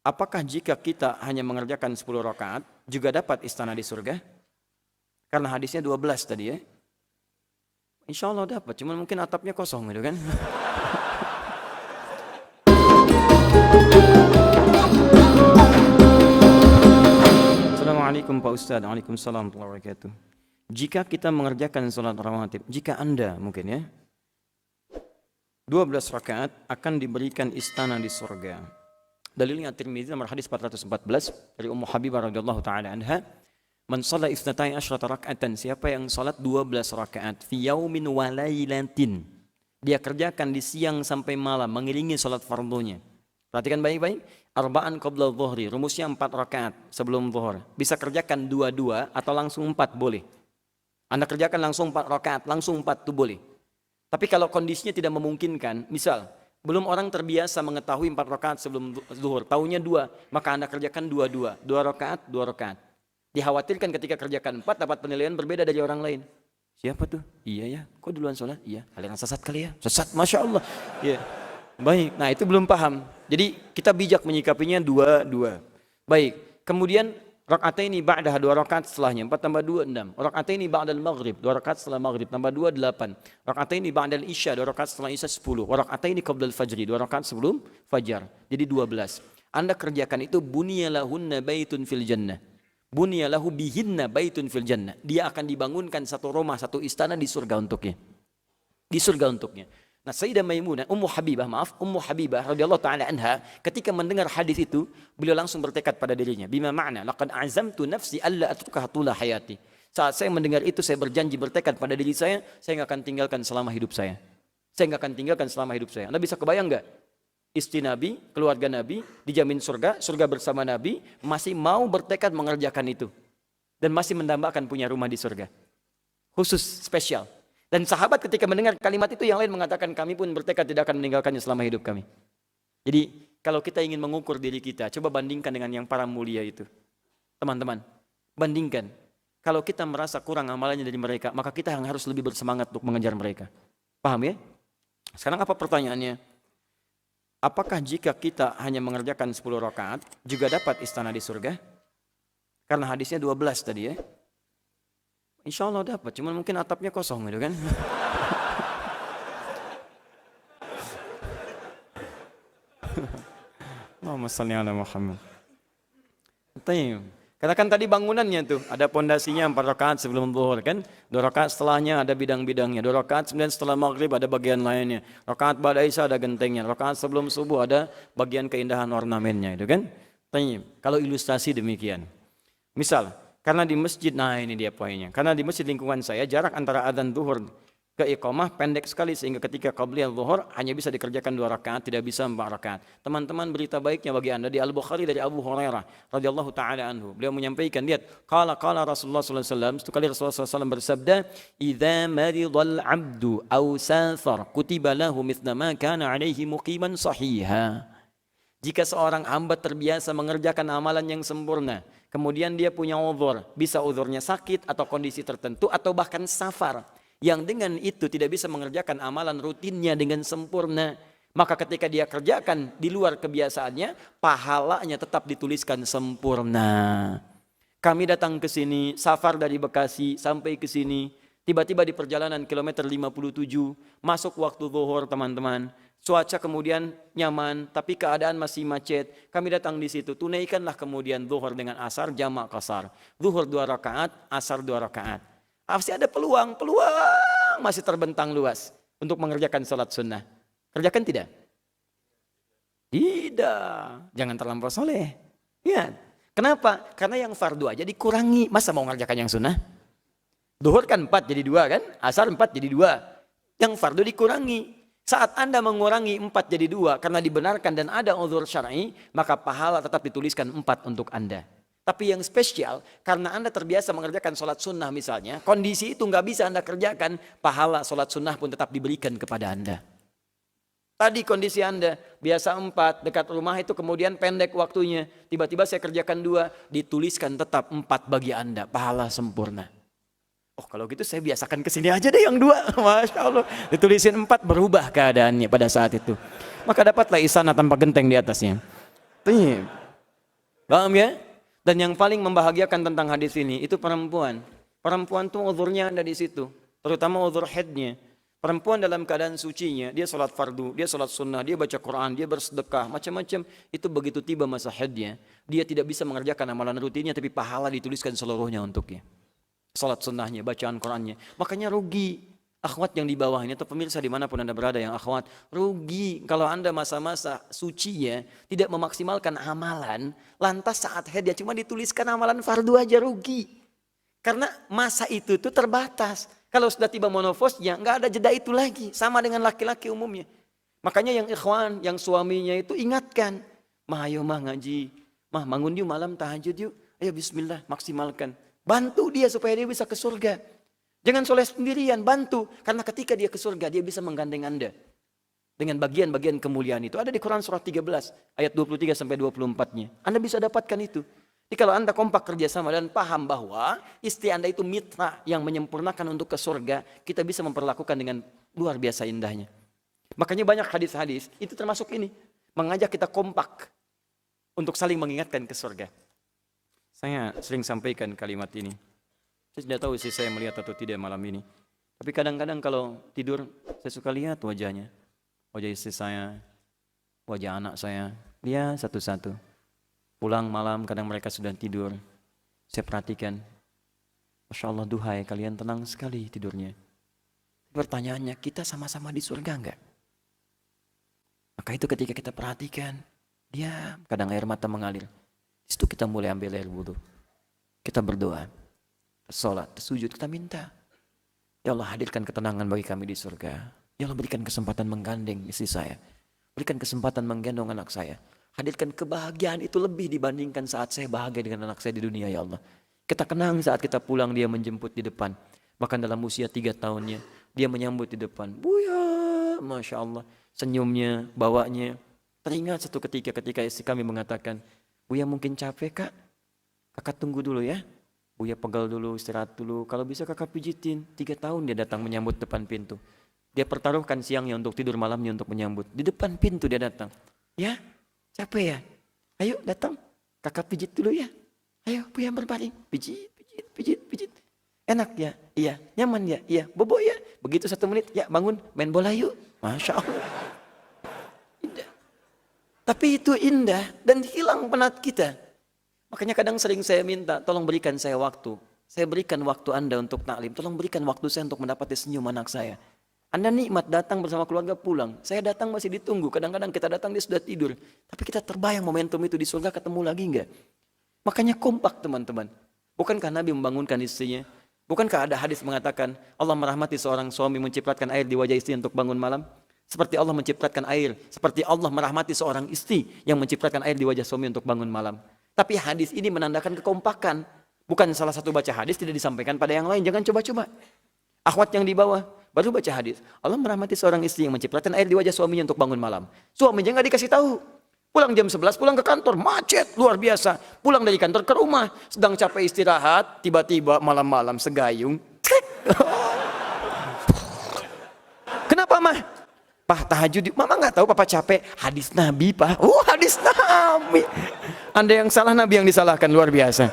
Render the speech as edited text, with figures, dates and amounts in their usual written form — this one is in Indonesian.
Apakah jika kita hanya mengerjakan 10 rakaat juga dapat istana di surga? Karena hadisnya 12 tadi ya. Insya Allah dapat, cuman mungkin atapnya kosong gitu kan. Assalamualaikum Pak Ustadz. Waalaikumsalam warahmatullahi wabarakatuh. Jika kita mengerjakan sholat rawatib, jika Anda mungkin ya 12 rakaat akan diberikan istana di surga. Dalilnya At-Tirmidzi nomor hadis 414 dari Ummu Habibah radhiyallahu taala anha, "Man shalla 12 raka'atan," siapa yang salat 12 rakaat fi yaumin wa lailatin, dia kerjakan di siang sampai malam mengiringi salat fardunya. Perhatikan baik-baik, arba'an qabla dhuhri, rumusnya 4 rakaat sebelum zuhur. Bisa kerjakan 2-2 atau langsung 4 boleh. Anda kerjakan langsung 4 rakaat, langsung 4 itu boleh. Tapi kalau kondisinya tidak memungkinkan, misal belum orang terbiasa mengetahui 4 rakaat sebelum zuhur, tahunya 2, maka Anda kerjakan 2-2, 2 rakaat, 2 rakaat. Dikhawatirkan ketika kerjakan 4 dapat penilaian berbeda dari orang lain. Siapa tuh? Iya ya, kok duluan sholat? Iya, aliran sesat kali ya? Sesat, Masya Allah. Iya. Baik, nah itu belum paham. Jadi kita bijak menyikapinya 2-2. Baik, kemudian raka'ataini ba'daha 2 rakaat setelahnya, 4 tambah 2 6. Raka'ataini ba'dal maghrib 2 rakaat setelah maghrib tambah 2 8. Raka'ataini ba'dal isya 2 rakaat setelah isya 10. Wa raka'ataini qablal fajri 2 rakaat sebelum fajar. Jadi 12. Anda kerjakan itu buniyalahunna baitun fil jannah. Buniyalahu bihinna baitun fil jannah. Dia akan dibangunkan satu rumah, satu istana di surga untuknya. Di surga untuknya. Nah, Sayyidah Maimunah, Ummu Habibah radhiyallahu taala anha, ketika mendengar hadis itu, beliau langsung bertekad pada dirinya, bima ma'na laqad azamtu nafsi alla atrukaha tula hayati. Saat saya mendengar itu, saya berjanji bertekad pada diri saya enggak akan tinggalkan selama hidup saya. Saya enggak akan tinggalkan selama hidup saya. Anda bisa kebayang enggak? Istri Nabi, keluarga Nabi, dijamin surga, surga bersama Nabi, masih mau bertekad mengerjakan itu. Dan masih mendambakan punya rumah di surga. Khusus, spesial. Dan sahabat ketika mendengar kalimat itu, yang lain mengatakan kami pun bertekad tidak akan meninggalkannya selama hidup kami. Jadi kalau kita ingin mengukur diri kita, coba bandingkan dengan yang para mulia itu. Teman-teman, bandingkan. Kalau kita merasa kurang amalannya dari mereka, maka kita yang harus lebih bersemangat untuk mengejar mereka. Paham ya? Sekarang apa pertanyaannya? Apakah jika kita hanya mengerjakan 10 rakaat juga dapat istana di surga? Karena hadisnya 12 tadi ya. Insya Allah dapat, cuman mungkin atapnya kosong gitu kan. Allahumma shalli ala Muhammad. Karena kan tadi bangunannya tuh, ada pondasinya 4 rakaat sebelum zuhur kan. 2 rakaat setelahnya ada bidang-bidangnya. 2 rakaat kemudian setelah maghrib ada bagian lainnya. Rakaat ba'da isya ada gentengnya. Rakaat sebelum subuh ada bagian keindahan ornamennya itu kan. Kalau ilustrasi demikian. Misal, karena di masjid, nah ini dia poinnya. Karena di masjid lingkungan saya jarak antara adzan zuhur ke iqamah pendek sekali sehingga ketika qabliyah zuhur hanya bisa dikerjakan 2 rakaat, tidak bisa 4 rakaat. Teman-teman, berita baiknya bagi Anda di Al-Bukhari dari Abu Hurairah radhiyallahu taala anhu. Beliau menyampaikan, lihat, qala Rasulullah sallallahu alaihi wasallam, satu kali Rasulullah sallallahu alaihi wasallam bersabda, "Idza maridal 'abdu aw safar kutiba lahu mithla ma kana 'alaihi muqiman sahiha." Jika seorang hamba terbiasa mengerjakan amalan yang sempurna, kemudian dia punya uzur, bisa uzurnya sakit atau kondisi tertentu atau bahkan safar, yang dengan itu tidak bisa mengerjakan amalan rutinnya dengan sempurna, maka ketika dia kerjakan di luar kebiasaannya, pahalanya tetap dituliskan sempurna. Kami datang ke sini, safar dari Bekasi sampai ke sini, tiba-tiba di perjalanan kilometer 57, masuk waktu zuhur teman-teman. Cuaca kemudian nyaman, tapi keadaan masih macet. Kami datang di situ, tunaikanlah kemudian zuhur dengan asar, jamak qasar. Zuhur 2 rakaat, asar 2 rakaat. Masih ada peluang masih terbentang luas untuk mengerjakan salat sunnah. Kerjakan tidak? Tidak. Jangan terlampau soleh. Ya. Kenapa? Karena yang fardu aja dikurangi. Masa mau mengerjakan yang sunnah? Zuhur kan 4 jadi 2 kan? Asar 4 jadi 2. Yang fardu dikurangi. Saat Anda mengurangi 4 jadi 2 karena dibenarkan dan ada uzur syar'i, maka pahala tetap dituliskan 4 untuk Anda. Tapi yang spesial, karena Anda terbiasa mengerjakan sholat sunnah misalnya, kondisi itu nggak bisa Anda kerjakan, pahala sholat sunnah pun tetap diberikan kepada Anda. Tadi kondisi Anda, biasa 4, dekat rumah itu kemudian pendek waktunya, tiba-tiba saya kerjakan 2, dituliskan tetap 4 bagi Anda, pahala sempurna. Oh kalau gitu saya biasakan kesini aja deh yang 2, Masya Allah. Ditulisin 4, berubah keadaannya pada saat itu. Maka dapatlah istana tanpa genteng di atasnya. Paham ya? Dan yang paling membahagiakan tentang hadis ini itu perempuan. Perempuan tuh uzurnya ada di situ, terutama uzur haidnya. Perempuan dalam keadaan sucinya, dia sholat fardu, dia sholat sunnah, dia baca Quran, dia bersedekah, macam-macam. Itu begitu tiba masa haidnya, dia tidak bisa mengerjakan amalan rutinnya, tapi pahala dituliskan seluruhnya untuknya. Sholat sunnahnya, bacaan Qurannya. Makanya rugi. Akhwat yang di bawah ini atau pemirsa dimanapun Anda berada yang akhwat, rugi kalau Anda masa-masa suci ya, tidak memaksimalkan amalan, lantas saat haid ya cuma dituliskan amalan fardu aja, rugi. Karena masa itu tuh terbatas. Kalau sudah tiba menopause ya nggak ada jeda itu lagi, sama dengan laki-laki umumnya. Makanya yang ikhwan, yang suaminya itu ingatkan, mah ayo mah ngaji, mah bangun yuk malam tahajud yuk, ayo bismillah maksimalkan. Bantu dia supaya dia bisa ke surga. Jangan soleh sendirian, bantu. Karena ketika dia ke surga, dia bisa menggandeng Anda. Dengan bagian-bagian kemuliaan itu. Ada di Quran surat 13, ayat 23 sampai 24-nya. Anda bisa dapatkan itu. Jadi kalau Anda kompak kerjasama dan paham bahwa istri Anda itu mitra yang menyempurnakan untuk ke surga, kita bisa memperlakukan dengan luar biasa indahnya. Makanya banyak hadis-hadis, itu termasuk ini. Mengajak kita kompak untuk saling mengingatkan ke surga. Saya sering sampaikan kalimat ini. Saya tidak tahu sih saya melihat atau tidak malam ini. Tapi kadang-kadang kalau tidur, saya suka lihat wajahnya. Wajah istri saya, wajah anak saya. Lihat satu-satu. Pulang malam, kadang mereka sudah tidur. Saya perhatikan. Masya Allah, duhai, kalian tenang sekali tidurnya. Pertanyaannya, kita sama-sama di surga enggak? Maka itu ketika kita perhatikan, dia kadang air mata mengalir. Di situ kita mulai ambil air wudhu. Kita berdoa. Salat, sujud, kita minta. Ya Allah, hadirkan ketenangan bagi kami di surga. Ya Allah, berikan kesempatan menggandeng istri saya. Berikan kesempatan menggendong anak saya. Hadirkan kebahagiaan itu lebih dibandingkan saat saya bahagia dengan anak saya di dunia, ya Allah. Kita kenang saat kita pulang dia menjemput di depan. Bahkan dalam usia 3 tahunnya, dia menyambut di depan. Buya, Masya Allah. Senyumnya, bawanya. Teringat satu ketika istri kami mengatakan, Buya mungkin capek kak. Kakak tunggu dulu ya. Buya pegal dulu, istirahat dulu. Kalau bisa kakak pijitin. 3 tahun dia datang menyambut depan pintu. Dia pertaruhkan siangnya untuk tidur, malamnya untuk menyambut. Di depan pintu dia datang. Ya, capek ya? Ayo datang, kakak pijit dulu ya. Ayo Buya berbaring. Pijit. Enak ya? Iya. Nyaman ya? Iya. Bobo ya? Begitu 1 menit, ya bangun, main bola yuk. Masya Allah. Indah. Tapi itu indah dan hilang penat kita. Makanya kadang sering saya minta, tolong berikan saya waktu. Saya berikan waktu Anda untuk taklim. Tolong berikan waktu saya untuk mendapati senyum anak saya. Anda nikmat datang bersama keluarga pulang. Saya datang masih ditunggu. Kadang-kadang kita datang dia sudah tidur. Tapi kita terbayang momentum itu di surga ketemu lagi enggak? Makanya kompak teman-teman. Bukankah Nabi membangunkan istrinya? Bukankah ada hadis mengatakan Allah merahmati seorang suami mencipratkan air di wajah istri untuk bangun malam? Seperti Allah mencipratkan air. Seperti Allah merahmati seorang istri yang mencipratkan air di wajah suami untuk bangun malam. Tapi hadis ini menandakan kekompakan. Bukan salah satu baca hadis tidak disampaikan pada yang lain. Jangan coba-coba. Akhwat yang di bawah baru baca hadis. Allah merahmati seorang istri yang mencipratkan air di wajah suaminya untuk bangun malam. Suaminya nggak dikasih tahu. Pulang jam 11, pulang ke kantor, macet luar biasa. Pulang dari kantor ke rumah, sedang capek istirahat, tiba-tiba malam-malam segayung. Kenapa mah? Pak tahajud, mama nggak tahu papa capek. Hadis Nabi pak. Oh hadis Nabi. Anda yang salah, Nabi yang disalahkan, luar biasa.